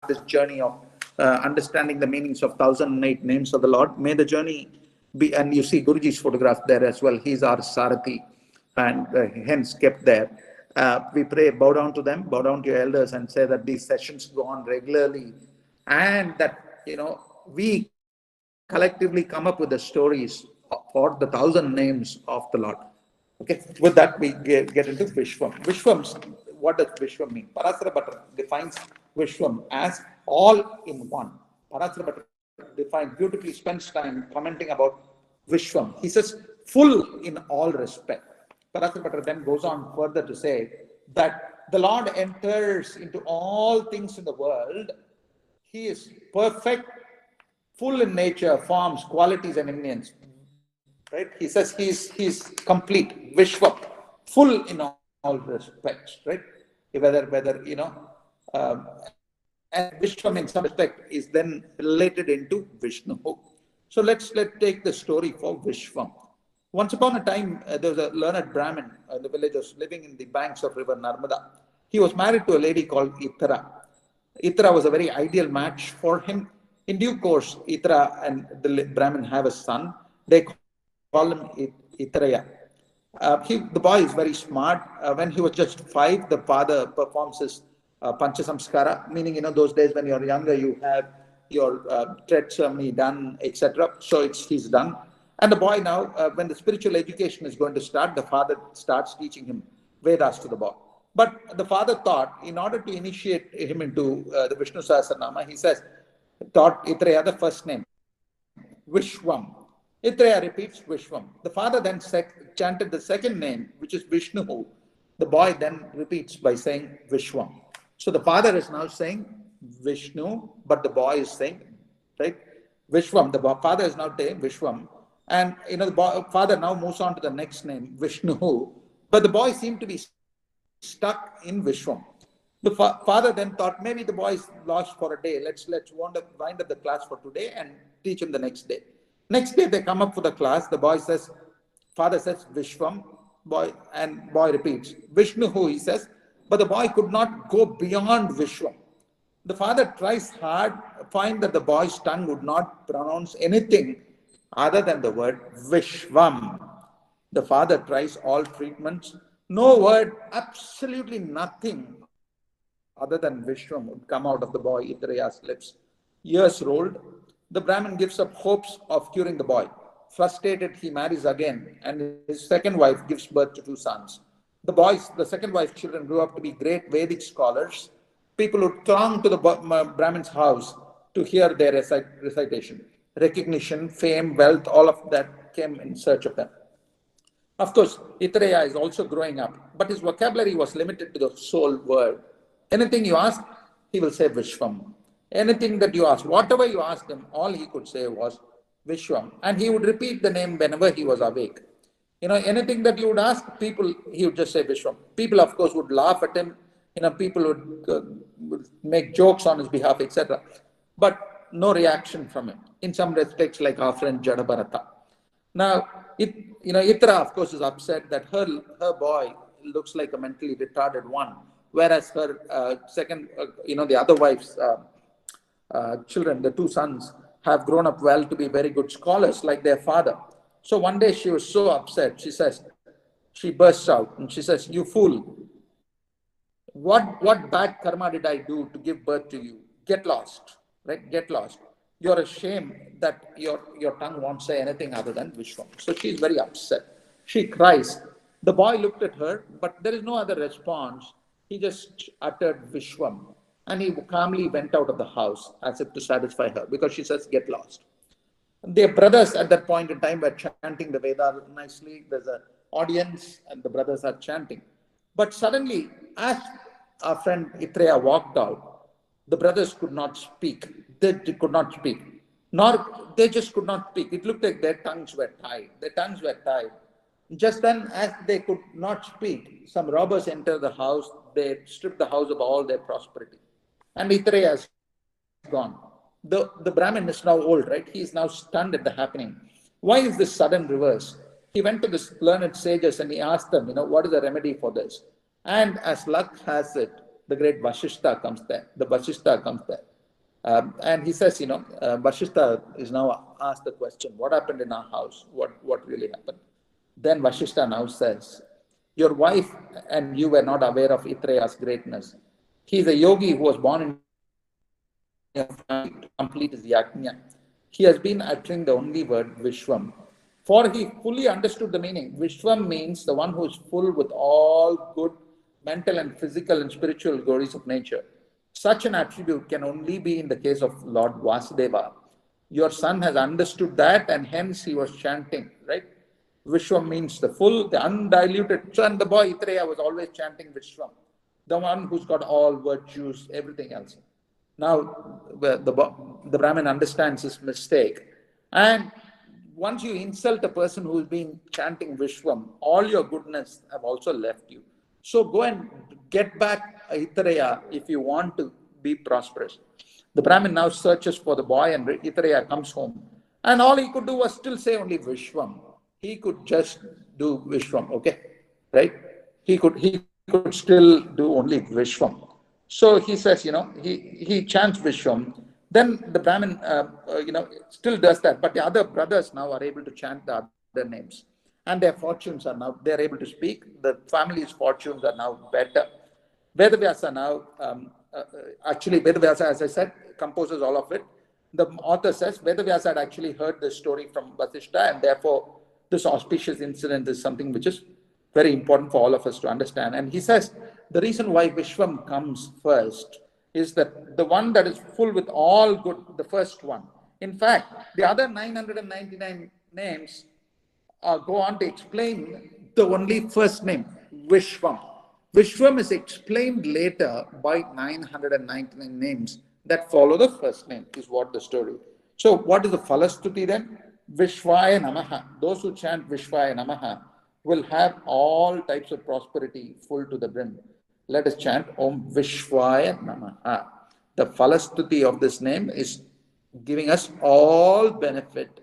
this journey of understanding the meanings of 1008 names of the Lord. May the journey be, and you see Guruji's photograph there as well. He's our Sarathi, and hence kept there. We pray, bow down to them, bow down to your elders, and say that these sessions go on regularly, and that, we collectively come up with the stories for the 1000 names of the Lord. Okay, with that we get into Vishwam. What does Vishwam mean? Parasara Bhatta defines Vishwam as all in one. Parasara Bhatta defines, beautifully spends time commenting about Vishwam. He says, full in all respect. Parasara Bhatta then goes on further to say that the Lord enters into all things in the world. He is perfect, full in nature, forms, qualities, and immanence. Right? He says he's complete, Vishwa, full in all respects. Right? And Vishwam in some respect is then related into Vishnu. So let's take the story for Vishwam. Once upon a time, there was a learned Brahmin in the village was living in the banks of river Narmada. He was married to a lady called Ithra. Ithra was a very ideal match for him. In due course, Ithra and the Brahmin have a son. They call him Itraya. The boy is very smart. When he was just 5, the father performs his Panchasamskara, meaning, those days when you're younger, you have your thread ceremony done, etc. So he's done. And the boy now, when the spiritual education is going to start, the father starts teaching him Vedas to the boy. But the father thought, in order to initiate him into the Vishnu Sahasranama, he taught Itraya the first name, Vishwam. Itraya repeats Vishwam. The father then chanted the second name, which is Vishnu. The boy then repeats by saying Vishwam. So the father is now saying Vishnu, but the boy is saying, right, Vishwam. The father is now saying Vishwam. And, the father now moves on to the next name, Vishnu. But the boy seemed to be stuck in Vishwam. The father then thought, maybe the boy is lost for a day. Let's wind up the class for today and teach him the next day. Next day they come up for the class. The father says Vishwam, boy repeats Vishnu, he says, but the boy could not go beyond Vishwam. The father tries hard, find that the boy's tongue would not pronounce anything other than the word Vishwam. The father tries all treatments. No word, absolutely nothing other than Vishwam would come out of the boy Itraya's lips. Years rolled. The Brahmin gives up hopes of curing the boy. Frustrated, he marries again, and his second wife gives birth to 2 sons. The second wife's children grew up to be great Vedic scholars. People would throng to the Brahmin's house to hear their recitation. Recognition, fame, wealth, all of that came in search of them. Of course, Itraya is also growing up, but his vocabulary was limited to the sole word. Anything you ask, he will say Vishwam. Anything that you ask, whatever you asked him, all he could say was Vishwam. And he would repeat the name whenever he was awake. Anything that you would ask people, he would just say Vishwam. People, of course, would laugh at him. People would make jokes on his behalf, etc. But no reaction from him. In some respects, like our friend Jadabharata. Now, Itra, of course, is upset that her boy looks like a mentally retarded one, whereas her the other wife's children, the 2 sons, have grown up well to be very good scholars like their father. So one day she was so upset, she bursts out and she says, "You fool, what bad karma did I do to give birth to you? Get lost, right? Get lost. You're ashamed that your tongue won't say anything other than Vishwam." So she's very upset. She cries. The boy looked at her, but there is no other response. He just uttered Vishwam. And he calmly went out of the house as if to satisfy her, because she says, "Get lost." Their brothers at that point in time were chanting the Veda nicely. There's an audience and the brothers are chanting. But suddenly, as our friend Itraya walked out, the brothers could not speak. They could not speak. They just could not speak. It looked like their tongues were tied. Just then, as they could not speak, some robbers entered the house. They stripped the house of all their prosperity. And Itraya is gone. The Brahmin is now old, right? He is now stunned at the happening. Why is this sudden reverse? He went to the learned sages and he asked them, what is the remedy for this? And as luck has it, the great Vasishta comes there. And he says, Vashishta is now asked the question, what happened in our house? What really happened? Then Vashishta now says, your wife and you were not aware of Itreya's greatness. He is a yogi who was born in your family to complete his yajna. He has been uttering the only word Vishwam. For he fully understood the meaning. Vishwam means the one who is full with all good mental and physical and spiritual glories of nature. Such an attribute can only be in the case of Lord Vasudeva. Your son has understood that and hence he was chanting, right? Vishwam means the full, the undiluted. So, and the boy Itreya was always chanting Vishwam, the one who's got all virtues, everything else. Now, the Brahmin understands his mistake. And once you insult a person who's been chanting Vishwam, all your goodness have also left you. So go and get back Itareya if you want to be prosperous. The Brahmin now searches for the boy and Itareya comes home. And all he could do was still say only Vishwam. He could just do Vishwam, okay? Right? He could still do only Vishwam. So he says, he chants Vishwam. Then the Brahmin, still does that. But the other brothers now are able to chant the other names. And their fortunes are now, they're able to speak. The family's fortunes are now better. Vedavyasa now, actually, Vedavyasa, as I said, composes all of it. The author says Vedavyasa had actually heard this story from Vasishta, and therefore, this auspicious incident is something which is very important for all of us to understand. And he says the reason why Vishwam comes first is that the one that is full with all good, the first one. In fact, the other 999 names go on to explain the only first name, Vishwam. Vishwam is explained later by 999 names that follow the first name, is what the story. So, what is the Falastuti then? Vishwaya Namaha. Those who chant Vishwaya Namaha will have all types of prosperity full to the brim. Let us chant Om Vishwaya Namaha. The Falastuti of this name is giving us all benefit